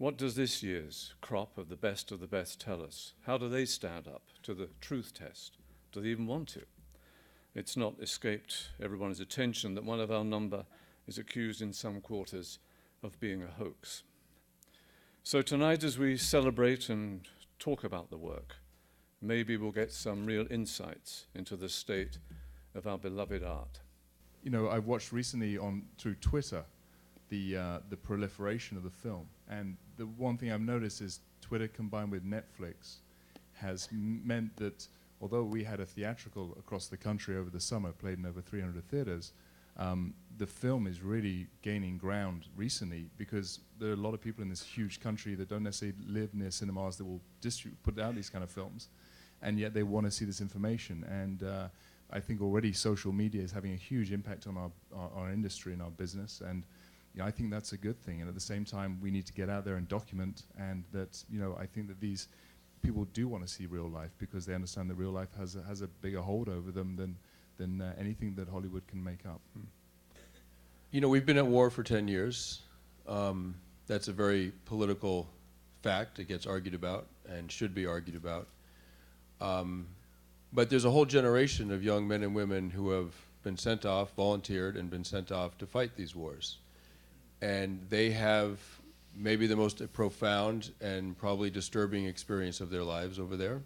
What does this year's crop of the best tell us? How do they stand up to the truth test? Do they even want to? It's not escaped everyone's attention that one of our number is accused in some quarters of being a hoax. So tonight, as we celebrate and talk about the work, maybe we'll get some real insights into the state of our beloved art. You know, I watched recently through Twitter the proliferation of the film, and the one thing I've noticed is Twitter combined with Netflix has meant that although we had a theatrical across the country over the summer, played in over 300 theaters, the film is really gaining ground recently because there are a lot of people in this huge country that don't necessarily live near cinemas that will put out these kind of films, and yet they want to see this information. And I think already social media is having a huge impact on our industry and our business, and you know, I think that's a good thing. And at the same time, we need to get out there and document, and that, you know, I think that these people do want to see real life because they understand that real life has a bigger hold over them than anything that Hollywood can make up. You know, we've been at war for 10 years. That's a very political fact. It gets argued about and should be argued about. But there's a whole generation of young men and women who have been sent off, volunteered, and been sent off to fight these wars. And they have maybe the most profound and probably disturbing experience of their lives over there.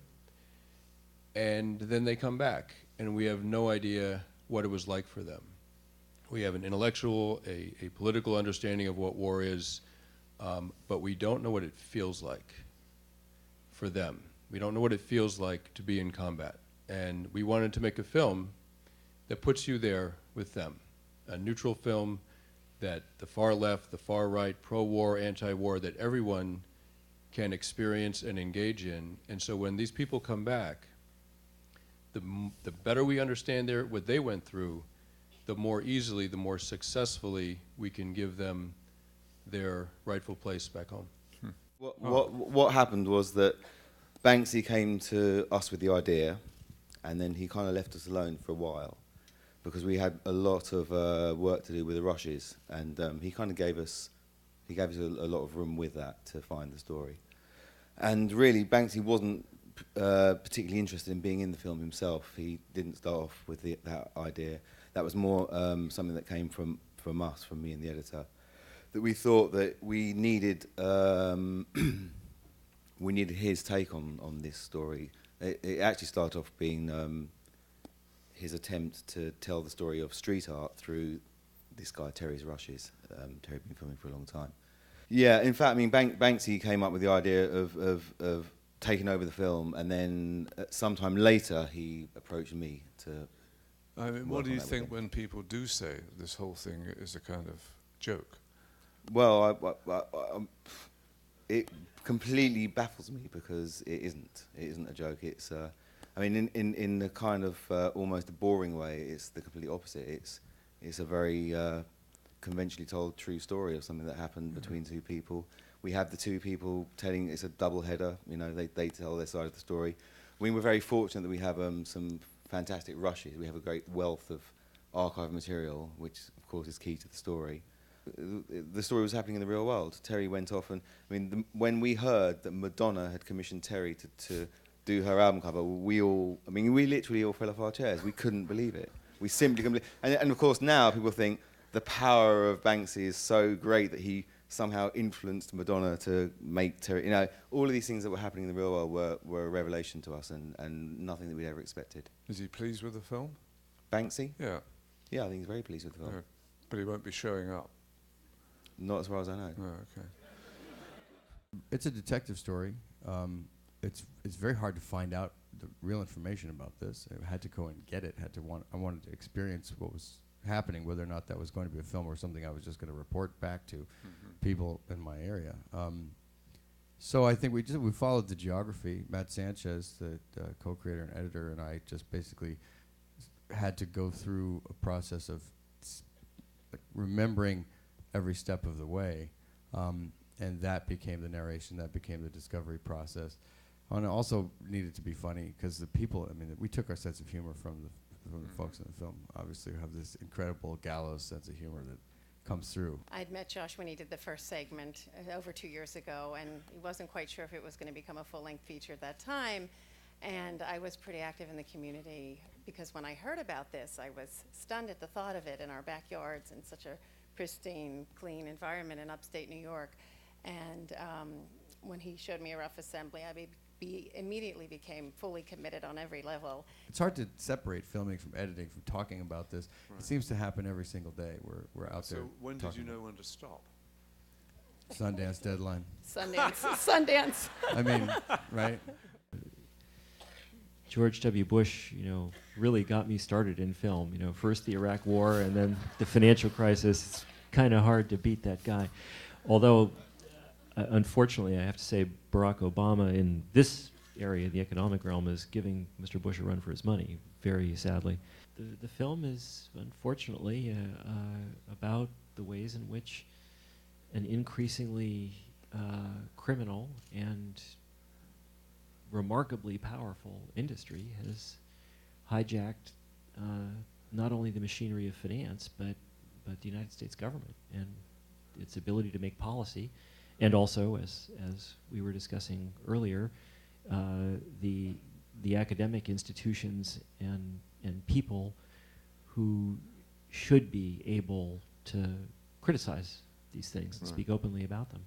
And then they come back, and we have no idea what it was like for them. We have an intellectual, a political understanding of what war is, but we don't know what it feels like for them. We don't know what it feels like to be in combat. And we wanted to make a film that puts you there with them, a neutral film that the far left, the far right, pro-war, anti-war, that everyone can experience and engage in. And so when these people come back, the better we understand what they went through, the more easily, the more successfully we can give them their rightful place back home. What happened was that Banksy came to us with the idea, and then he kind of left us alone for a while because we had a lot of work to do with the rushes, and he kind of gave us a lot of room with that to find the story. And really, Banksy wasn't particularly interested in being in the film himself. He didn't start off with that idea. That was more something that came from us, from me and the editor, that we thought that we needed his take on this story. It actually started off being his attempt to tell the story of street art through this guy, Terry's Rushes. Terry'd been filming for a long time. Yeah, in fact, I mean, Banksy came up with the idea of taking over the film, and then sometime later he approached me to. I mean, what do you think when people do say this whole thing is a kind of joke? Well, it completely baffles me because it isn't. It isn't a joke. It's. I mean, in the kind of almost a boring way, it's the complete opposite. It's a very conventionally told true story of something that happened between two people. We have the two people telling. It's a double header. You know, they tell their side of the story. I mean, we're very fortunate that we have some fantastic rushes. We have a great wealth of archive material, which of course is key to the story. The story was happening in the real world. Terry went off, and I mean, when we heard that Madonna had commissioned Terry to do her album cover, we literally all fell off our chairs. We couldn't believe it. We simply couldn't believe. And of course now people think the power of Banksy is so great that he somehow influenced Madonna to make Terry. You know, all of these things that were happening in the real world were a revelation to us, and nothing that we'd ever expected. Is he pleased with the film? Banksy? Yeah. Yeah, I think he's very pleased with the film. Yeah, but he won't be showing up. Not as far as I know. Oh, okay. It's a detective story. It's very hard to find out the real information about this. I had to go and get it. I wanted to experience what was happening, whether or not that was going to be a film or something I was just going to report back to people in my area. So I think we followed the geography. Matt Sanchez, the co-creator and editor, and I just basically had to go through a process of remembering every step of the way, and that became the narration. That became the discovery process. And it also needed to be funny because the people. I mean, we took our sense of humor from the folks in the film. Obviously, have this incredible gallows sense of humor that comes through. I'd met Josh when he did the first segment over 2 years ago, and he wasn't quite sure if it was going to become a full-length feature at that time. And I was pretty active in the community because when I heard about this, I was stunned at the thought of it in our backyards in such a pristine, clean environment in upstate New York. And when he showed me a rough assembly, I immediately became fully committed on every level. It's hard to separate filming from editing, from talking about this. Right. It seems to happen every single day. We're out there. So when did talking you know when to stop? Sundance deadline. Sundance. I mean, right? George W. Bush, really got me started in film. First the Iraq War and then the financial crisis. It's kind of hard to beat that guy. Although, unfortunately, I have to say Barack Obama in this area, the economic realm, is giving Mr. Bush a run for his money, very sadly. The film is, unfortunately, about the ways in which an increasingly criminal and remarkably powerful industry has hijacked not only the machinery of finance, but the United States government and its ability to make policy, and also, as we were discussing earlier, the academic institutions and people who should be able to criticize these things and speak openly about them.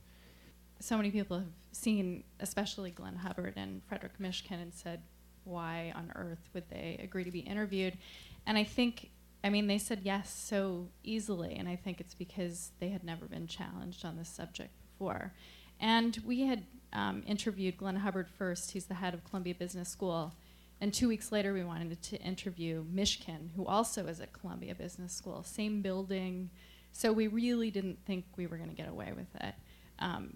So many people have seen, especially Glenn Hubbard and Frederick Mishkin, and said, why on earth would they agree to be interviewed? And they said yes so easily, and I think it's because they had never been challenged on this subject before. And we had interviewed Glenn Hubbard first. He's the head of Columbia Business School. And 2 weeks later, we wanted to interview Mishkin, who also is at Columbia Business School, same building. So we really didn't think we were going to get away with it.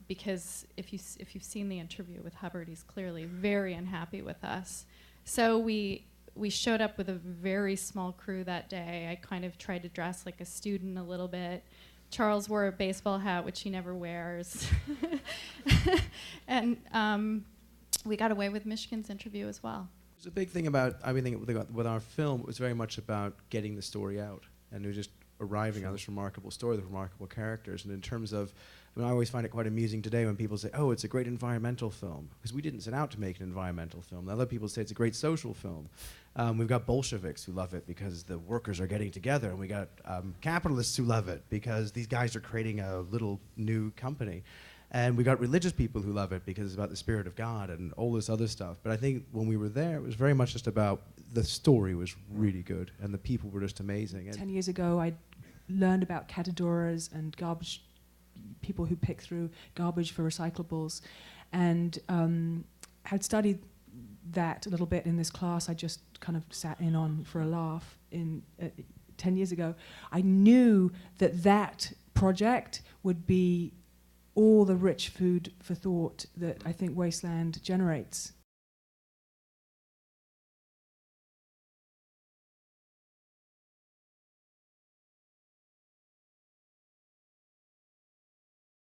Because if you've seen the interview with Hubbard, he's clearly very unhappy with us. So we showed up with a very small crew that day. I kind of tried to dress like a student a little bit. Charles wore a baseball hat, which he never wears. And we got away with Mishkin's interview as well. There's a big thing about, with our film, it was very much about getting the story out. And it was just arriving on this remarkable story, the remarkable characters. And in terms of, I always find it quite amusing today when people say, oh, it's a great environmental film. Because we didn't set out to make an environmental film. Other people say it's a great social film. We've got Bolsheviks who love it because the workers are getting together. And we got capitalists who love it because these guys are creating a little new company. And we got religious people who love it because it's about the spirit of God and all this other stuff. But I think when we were there, it was very much just about the story was really good and the people were just amazing. 10 years ago, I learned about catadoras and garbage, people who pick through garbage for recyclables, and had studied that a little bit in this class I just kind of sat in on for a laugh 10 years ago. I knew that project would be all the rich food for thought that I think Wasteland generates.